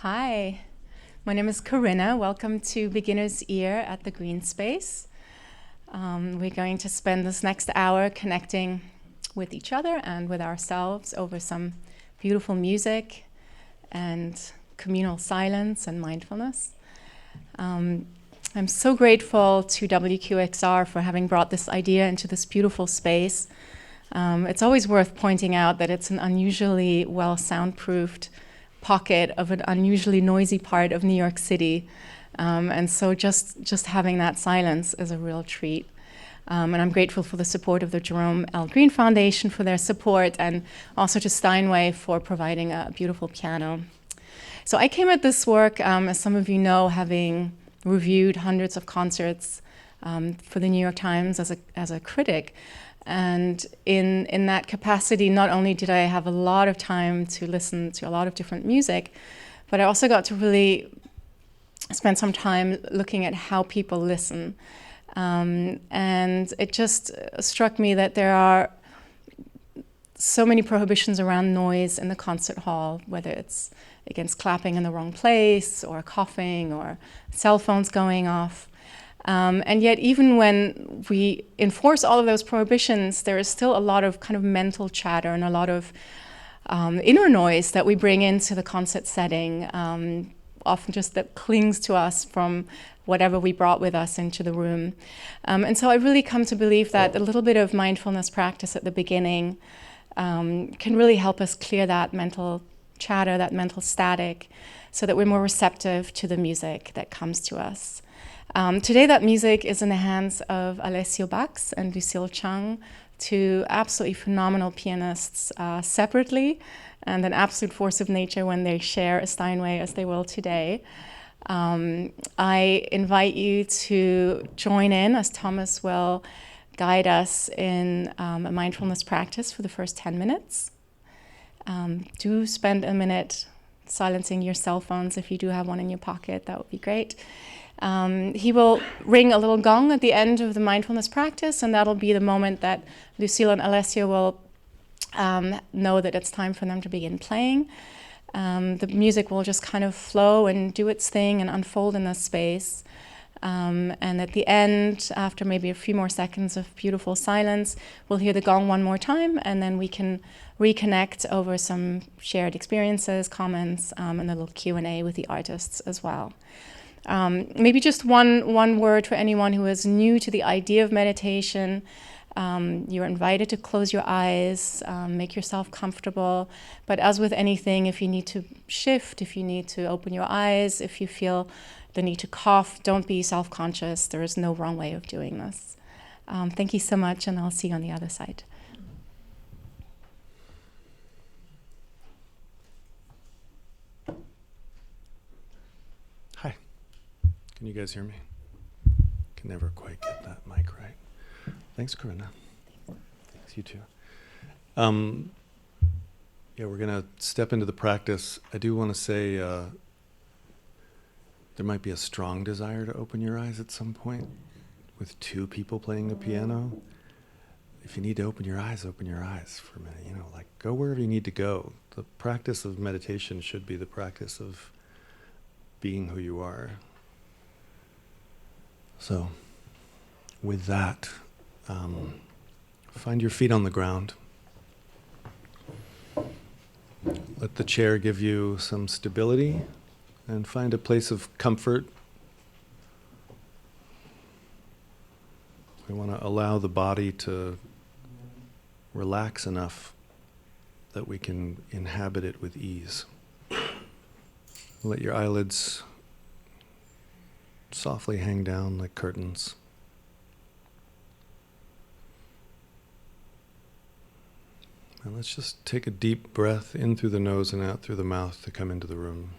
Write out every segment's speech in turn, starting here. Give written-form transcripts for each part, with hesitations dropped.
Hi, my name is Corinna. Welcome to Beginner's Ear at the Green Space. We're going to spend this next hour connecting with each other and with ourselves over some beautiful music and communal silence and mindfulness. I'm so grateful to WQXR for having brought this idea into this beautiful space. It's always worth pointing out that it's an unusually well soundproofed pocket of an unusually noisy part of New York City. And so just having that silence is a real treat. And I'm grateful for the support of the Jerome L. Green Foundation for their support, and also to Steinway for providing a beautiful piano. So I came at this work, as some of you know, having reviewed hundreds of concerts for the New York Times as a critic. And in that capacity, not only did I have a lot of time to listen to a lot of different music, but I also got to really spend some time looking at how people listen. And it just struck me that there are so many prohibitions around noise in the concert hall, whether it's against clapping in the wrong place or coughing or cell phones going off. And yet, even when we enforce all of those prohibitions, there is still a lot of kind of mental chatter and a lot of inner noise that we bring into the concert setting, often just that clings to us from whatever we brought with us into the room. And so I really come to believe that a little bit of mindfulness practice at the beginning can really help us clear that mental chatter, that mental static, so that we're more receptive to the music that comes to us. Today that music is in the hands of Alessio and Lucille Chung, two absolutely phenomenal pianists separately, and an absolute force of nature when they share a Steinway as they will today. I invite you to join in as Thomas will guide us in a mindfulness practice for the first 10 minutes. Do spend a minute silencing your cell phones if you do have one in your pocket. That would be great. He will ring a little gong at the end of the mindfulness practice, and that'll be the moment that Lucille and Alessio will know that it's time for them to begin playing. The music will just kind of flow and do its thing and unfold in this space. And at the end, after maybe a few more seconds of beautiful silence, we'll hear the gong one more time, and then we can reconnect over some shared experiences, comments, and a little Q&A with the artists as well. Maybe just one word for anyone who is new to the idea of meditation. You're invited to close your eyes, make yourself comfortable. But as with anything, if you need to shift, if you need to open your eyes, if you feel the need to cough, don't be self-conscious. There is no wrong way of doing this. Thank you so much, and I'll see you on the other side. Hi. Can you guys hear me? Can never quite get that mic right. Thanks, Corinna. Thanks, you too. Yeah, we're going to step into the practice. I do want to say there might be a strong desire to open your eyes at some point with two people playing the piano. If you need to open your eyes for a minute. Like go wherever you need to go. The practice of meditation should be the practice of being who you are. So, with that, find your feet on the ground. Let the chair give you some stability, and find a place of comfort. We want to allow the body to relax enough that we can inhabit it with ease. Let your eyelids softly hang down like curtains. And let's just take a deep breath in through the nose and out through the mouth to come into the room.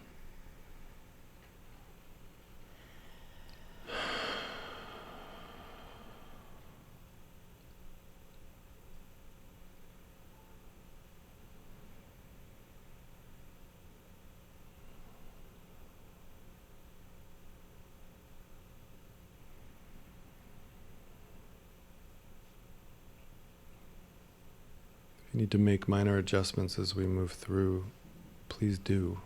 If you need to make minor adjustments as we move through, please do.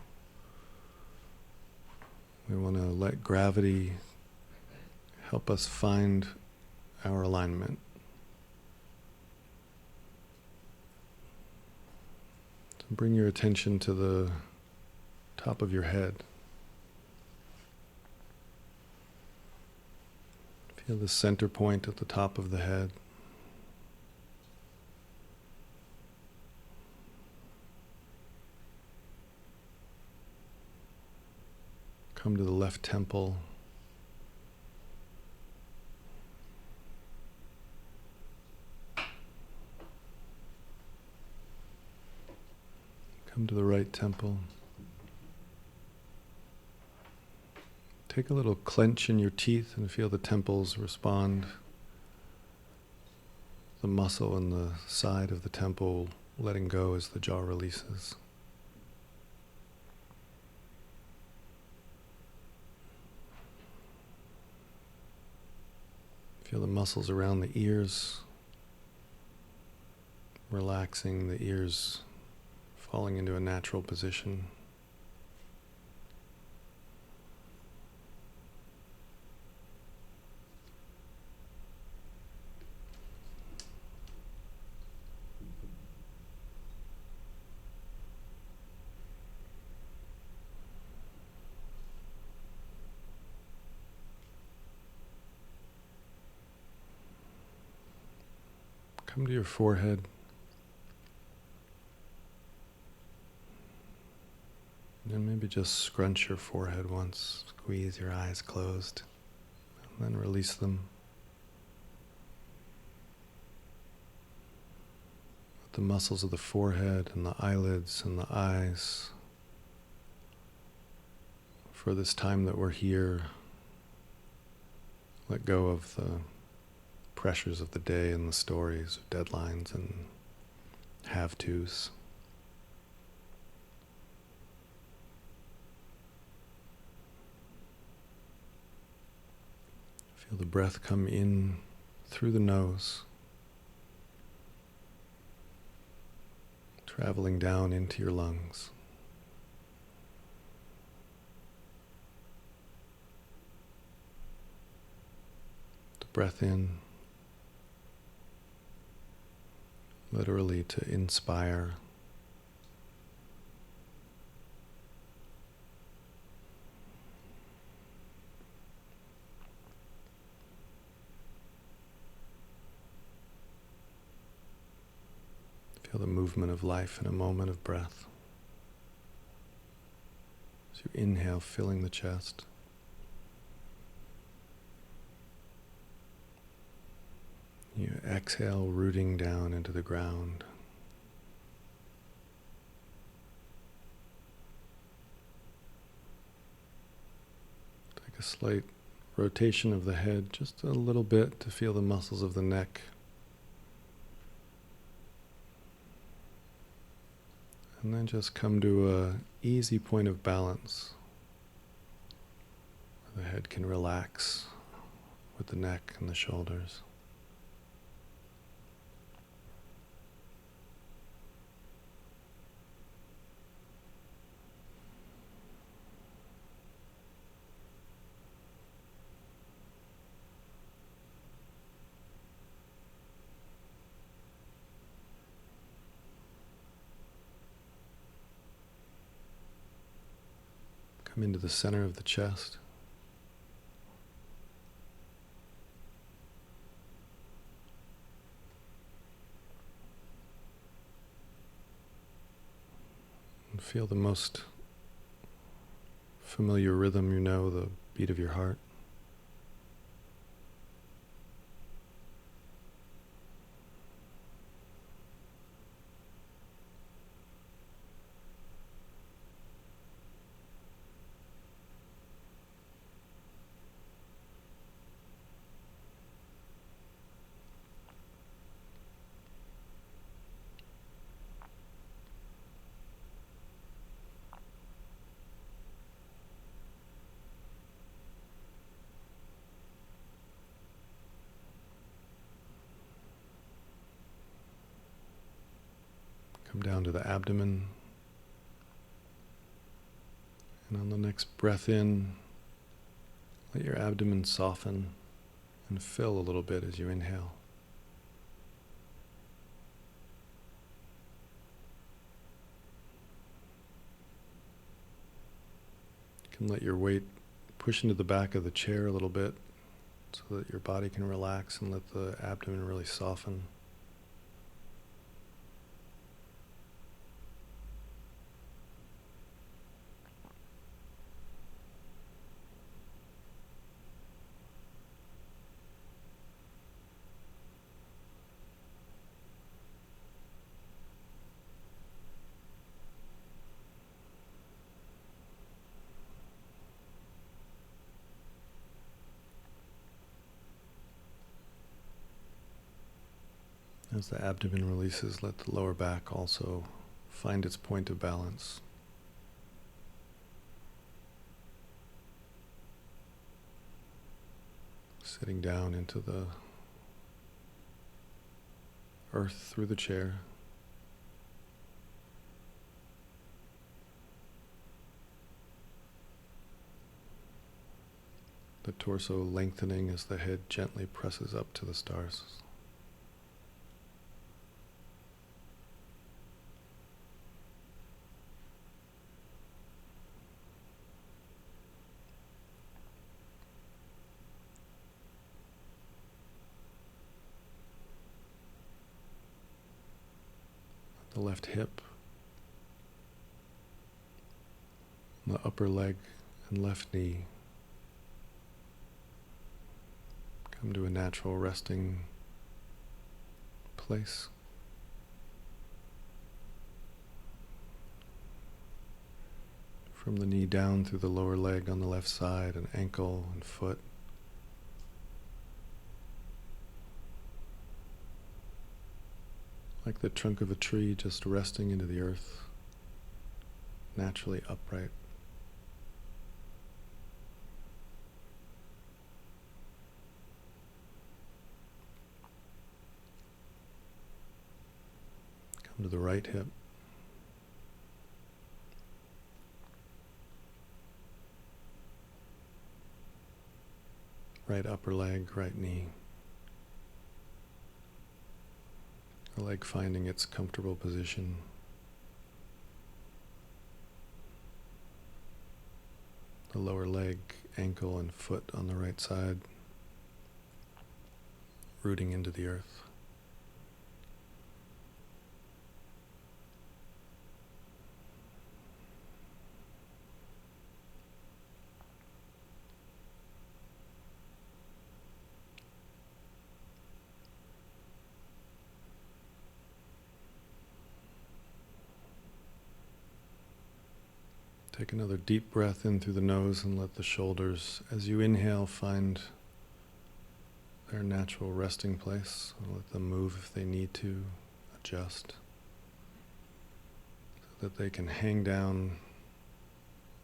We want to let gravity help us find our alignment. So bring your attention to the top of your head. Feel the center point at the top of the head. Come to the left temple. Come to the right temple. Take a little clench in your teeth and feel the temples respond. The muscle in the side of the temple letting go as the jaw releases. Feel the muscles around the ears relaxing, the ears falling into a natural position. Come to your forehead. And maybe just scrunch your forehead once, squeeze your eyes closed, and then release them. Let the muscles of the forehead and the eyelids and the eyes, for this time that we're here, let go of the pressures of the day and the stories of deadlines and have-tos. Feel the breath come in through the nose, traveling down into your lungs. The breath in, literally to inspire. Feel the movement of life in a moment of breath. As you inhale, filling the chest. You exhale, rooting down into the ground. Take a slight rotation of the head, just a little bit to feel the muscles of the neck. And then just come to an easy point of balance, where the head can relax with the neck and the shoulders. Come into the center of the chest. And feel the most familiar rhythm you know, the beat of your heart. Come down to the abdomen. And on the next breath in, Let your abdomen soften and fill a little bit as you inhale. You can let your weight push into the back of the chair a little bit so that your body can relax and let the abdomen really soften. As the abdomen releases, let the lower back also find its point of balance. Sitting down into the earth through the chair. The torso lengthening as the head gently presses up to the stars. The left hip, the upper leg and left knee come to a natural resting place. From the knee down through the lower leg on the left side and ankle and foot. Like the trunk of a tree just resting into the earth, naturally upright. Come to the right hip. Right upper leg, right knee. The leg finding its comfortable position. The lower leg, ankle, and foot on the right side, rooting into the earth. Take another deep breath in through the nose and let the shoulders, as you inhale, find their natural resting place. Let them move if they need to, adjust, so that they can hang down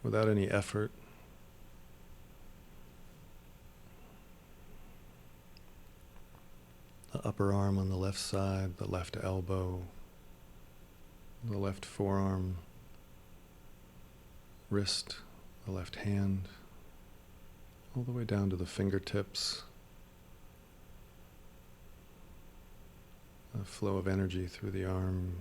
without any effort. The upper arm on the left side, the left elbow, the left forearm, wrist, the left hand, all the way down to the fingertips. A flow of energy through the arm.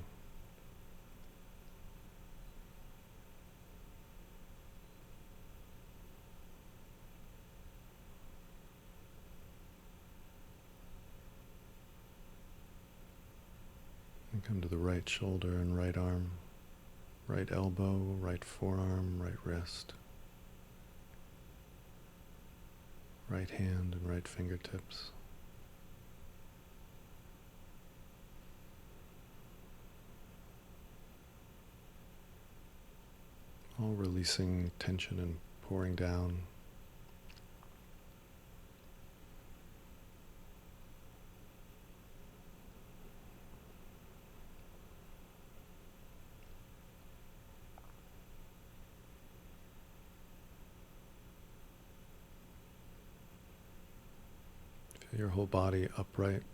And come to the right shoulder and right arm. Right elbow, right forearm, right wrist, right hand and right fingertips. All releasing tension and pouring down. Your whole body upright,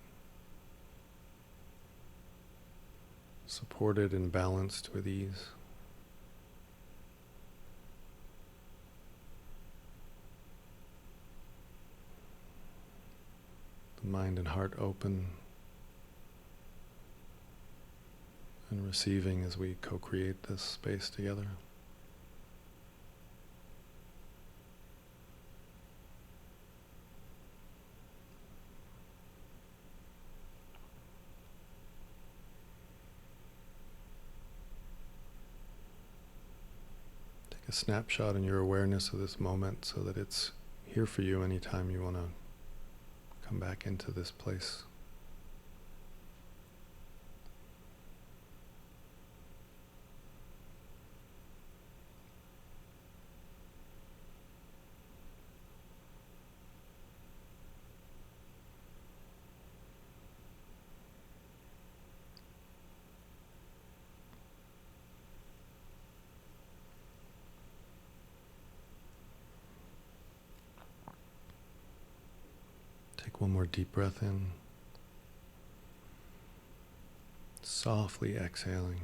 supported and balanced with ease. mind and heart open and receiving as we co-create this space together. Take a snapshot in your awareness of this moment so that it's here for you anytime you want to come back into this place. Take one more deep breath in, softly exhaling.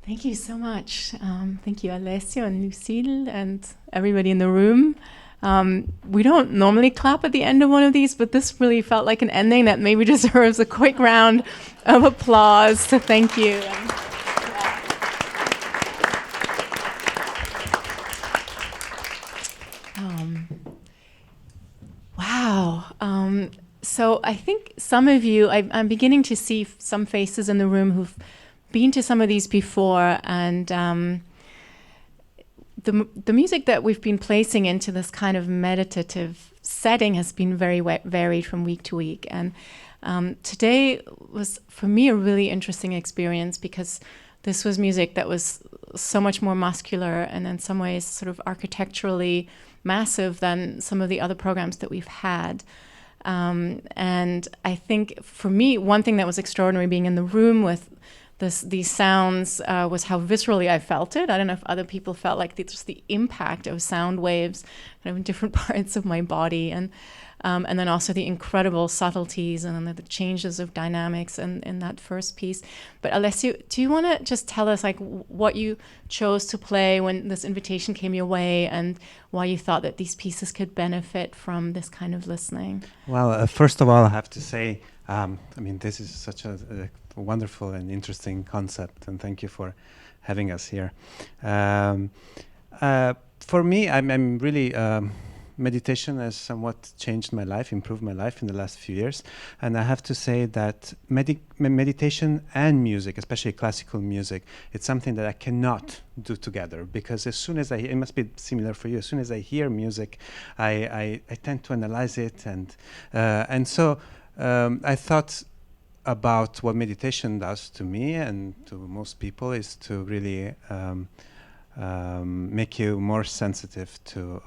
Thank you so much. Thank you, Alessio and Lucille and everybody in the room. We don't normally clap at the end of one of these, but this really felt like an ending that maybe deserves a quick round of applause. So thank you. Wow. So I think some of you, I'm beginning to see some faces in the room who've been to some of these before, and the music that we've been placing into this kind of meditative setting has been very varied from week to week. And today was, for me, a really interesting experience because this was music that was so much more muscular and in some ways sort of architecturally massive than some of the other programs that we've had. And I think for me, one thing that was extraordinary being in the room with these sounds was how viscerally I felt it. I don't know if other people felt like just the impact of sound waves kind of in different parts of my body, and then also the incredible subtleties and then the changes of dynamics in that first piece. But Alessio, do you want to just tell us like what you chose to play when this invitation came your way, and why you thought that these pieces could benefit from this kind of listening? Well, first of all, I have to say, this is such a wonderful and interesting concept, and thank you for having us here. For me, I'm really meditation has somewhat changed my life, improved my life in the last few years, and I have to say that meditation and music, especially classical music, it's something that I cannot do together, because as soon as it must be similar for you, as soon as I hear music, I tend to analyze it, and so I thought about what meditation does to me and to most people is to really make you more sensitive to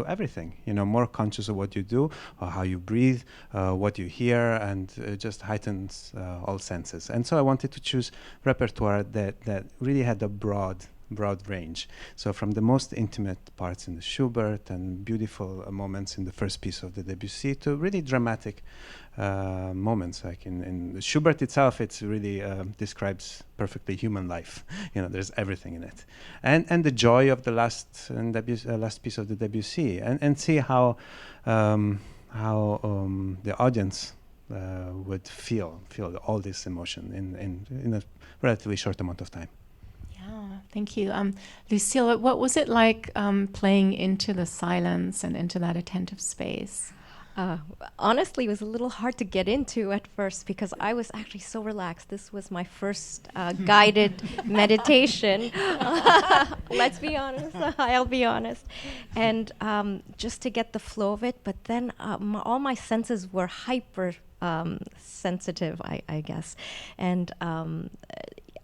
everything, more conscious of what you do, or how you breathe, what you hear, and just heightens all senses. And so I wanted to choose repertoire that really had a broad range. So from the most intimate parts in the Schubert and beautiful moments in the first piece of the Debussy to really dramatic moments, like in the Schubert itself, it's really describes perfectly human life. There's everything in it, and the joy of the last piece of the Debussy, and see how the audience would feel all this emotion in a relatively short amount of time. Yeah, thank you. Lucille, what was it like playing into the silence and into that attentive space? Honestly, it was a little hard to get into at first because I was actually so relaxed. This was my first guided meditation. Let's be honest. I'll be honest. And just to get the flow of it, but then all my senses were hyper sensitive, I guess. And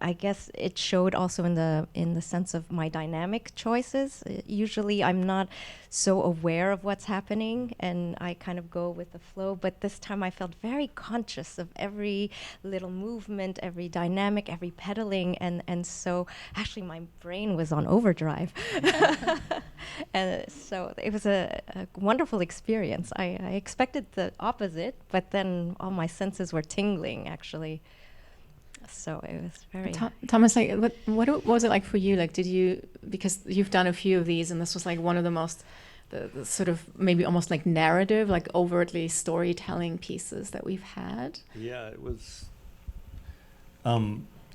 I guess it showed also in the sense of my dynamic choices. Usually I'm not so aware of what's happening and I kind of go with the flow, but this time I felt very conscious of every little movement, every dynamic, every pedaling, and so actually my brain was on overdrive. And so it was a wonderful experience. I expected the opposite, but then all my senses were tingling actually. So it was very... Thomas, like, what was it like for you? Like, did you, because you've done a few of these and this was like one of the most, the sort of maybe almost like narrative, like overtly storytelling pieces that we've had? Yeah, it was,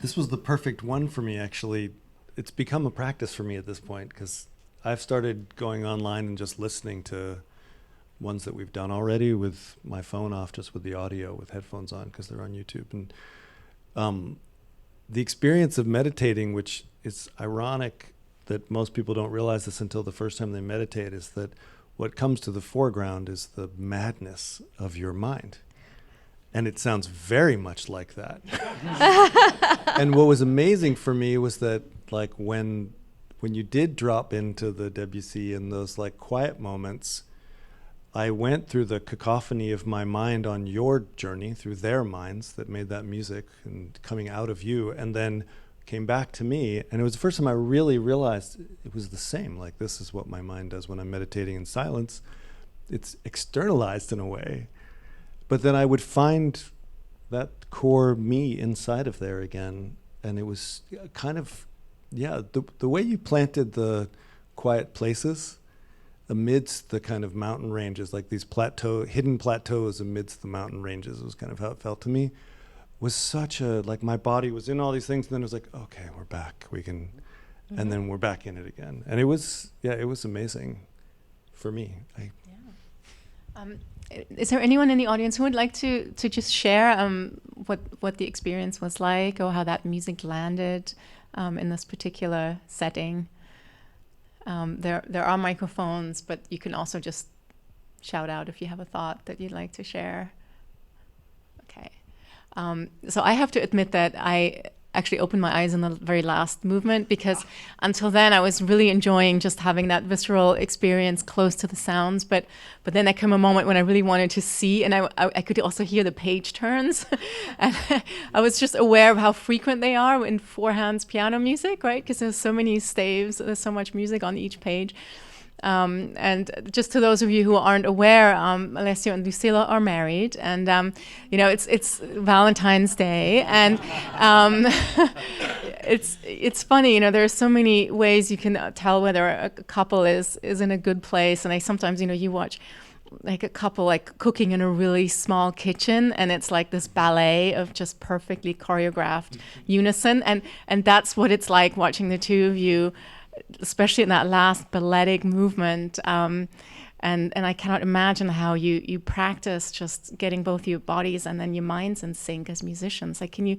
this was the perfect one for me, actually. It's become a practice for me at this point because I've started going online and just listening to ones that we've done already with my phone off, just with the audio, with headphones on because they're on YouTube. And the experience of meditating, which is ironic that most people don't realize this until the first time they meditate, is that what comes to the foreground is the madness of your mind. And it sounds very much like that. And what was amazing for me was that, like, when you did drop into the Debussy in those like quiet moments, I went through the cacophony of my mind on your journey, through their minds that made that music and coming out of you, and then came back to me. And it was the first time I really realized it was the same. Like, this is what my mind does when I'm meditating in silence. It's externalized in a way. But then I would find that core me inside of there again. and it was kind of, yeah, the way you planted the quiet places amidst the kind of mountain ranges, like these hidden plateaus amidst the mountain ranges, was kind of how it felt to me, was such a, like my body was in all these things, and then it was like, okay, we're back, we can, and then we're back in it again. And it was amazing for me. Is there anyone in the audience who would like to just share what the experience was like, or how that music landed in this particular setting? There are microphones, but you can also just shout out if you have a thought that you'd like to share. Okay. So I have to admit that I actually opened my eyes in the very last movement, because until then I was really enjoying just having that visceral experience close to the sounds. But then there came a moment when I really wanted to see, and I could also hear the page turns. And I was just aware of how frequent they are in four hands piano music, right? Because there's so many staves, there's so much music on each page. And just to those of you who aren't aware, Alessio and Lucille are married, and it's Valentine's Day, and it's funny, there are so many ways you can tell whether a couple is in a good place. And sometimes you watch like a couple like cooking in a really small kitchen, and it's like this ballet of just perfectly choreographed unison, and that's what it's like watching the two of you, especially in that last balletic movement, and I cannot imagine how you practice just getting both your bodies and then your minds in sync as musicians. Like, can you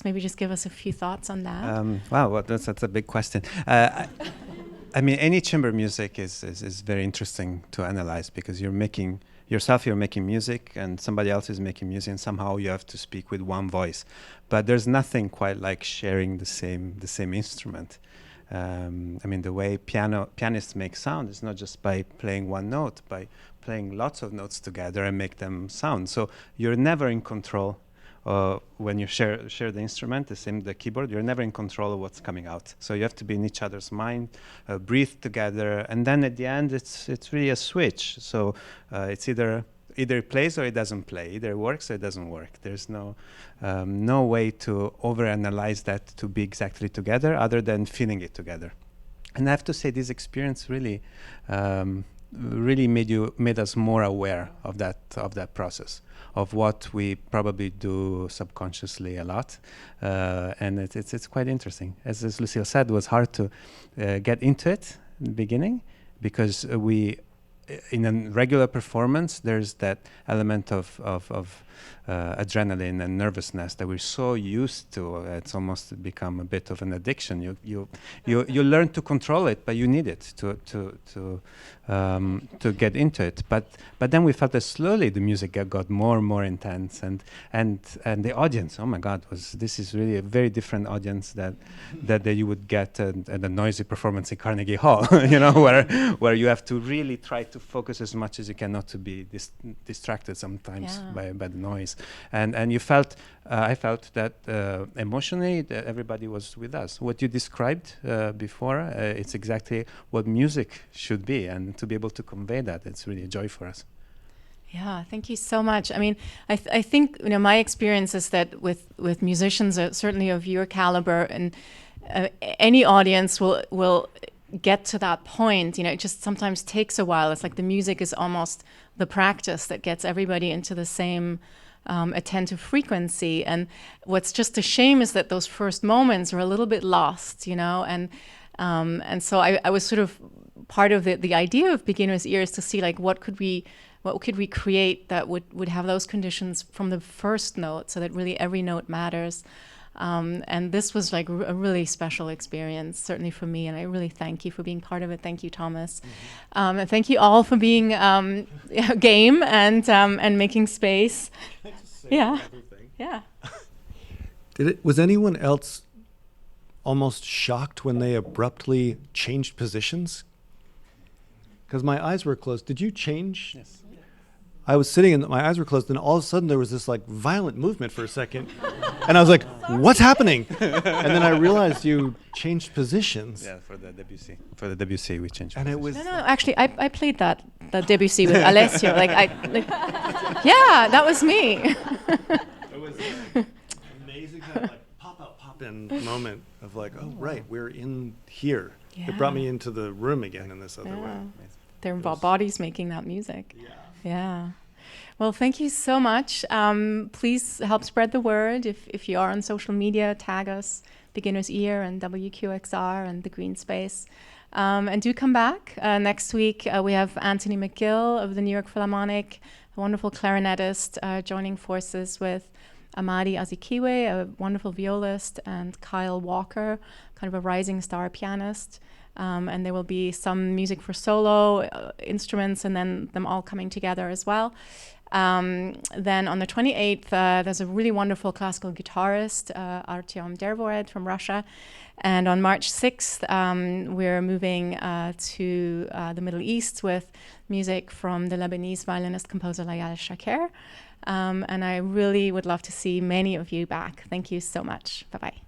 maybe give us a few thoughts on that? Wow, well, that's a big question. I mean, any chamber music is very interesting to analyze, because you're making music, and somebody else is making music, and somehow you have to speak with one voice. But there's nothing quite like sharing the same instrument. I mean, the way pianists make sound is not just by playing one note, by playing lots of notes together and make them sound. So you're never in control when you share the instrument, the keyboard. You're never in control of what's coming out. So you have to be in each other's mind, breathe together, and then at the end, it's really a switch. So it's either it plays or it doesn't play. Either it works or it doesn't work. There's no way to overanalyze that to be exactly together, other than feeling it together. And I have to say, this experience really made us more aware of that process, of what we probably do subconsciously a lot, and it's quite interesting. As Lucille said, it was hard to get into it in the beginning, because in a regular performance, there's that element of adrenaline and nervousness that we're so used to. It's almost become a bit of an addiction. You learn to control it, but you need it to get into it. But then we felt that slowly the music got more and more intense, and the audience, oh my God, this is really a very different audience that you would get at a noisy performance in Carnegie Hall, where you have to really try to focus as much as you can, not to be distracted sometimes by the noise. And you felt, I felt that emotionally that everybody was with us. What you described before, it's exactly what music should be, and to be able to convey that, it's really a joy for us. Yeah, thank you so much. I mean, I think my experience is that with musicians, certainly of your caliber, and any audience will get to that point. It just sometimes takes a while. It's like the music is almost the practice that gets everybody into the same attentive frequency. And what's just a shame is that those first moments are a little bit lost, and so I was sort of part of the idea of Beginner's Ear is to see like what could we create that would have those conditions from the first note, so that really every note matters. And this was like a really special experience, certainly for me, and I really thank you for being part of it. Thank you, Thomas. And thank you all for being game and making space. Yeah. Yeah. Was anyone else almost shocked when they abruptly changed positions? Because my eyes were closed. Did you change? Yes. I was sitting and my eyes were closed, and all of a sudden there was this like violent movement for a second. And I was like, what's happening? And then I realized you changed positions. Yeah, for the Debussy. For the Debussy, we changed and positions. it was No, actually, I played the Debussy with Alessio. Yeah, that was me. It was amazing kind of like pop out, pop in. moment of like, oh, right, we're in here. Yeah. It brought me into the room again in this other way. Yeah. Their It was- bodies making that music. Yeah. Yeah. Well, thank you so much. Please help spread the word. If you are on social media, tag us, Beginner's Ear and WQXR and The Green Space. And do come back. Next week, we have Anthony McGill of the New York Philharmonic, a wonderful clarinetist, joining forces with Amadi Azikiwe, a wonderful violist, and Kyle Walker, kind of a rising star pianist. And there will be some music for solo instruments and then them all coming together as well. Then on the 28th, there's a really wonderful classical guitarist, Artyom Dervored from Russia. And on March 6th, we're moving to the Middle East with music from the Lebanese violinist composer Layal Shaker. And I really would love to see many of you back. Thank you so much. Bye-bye.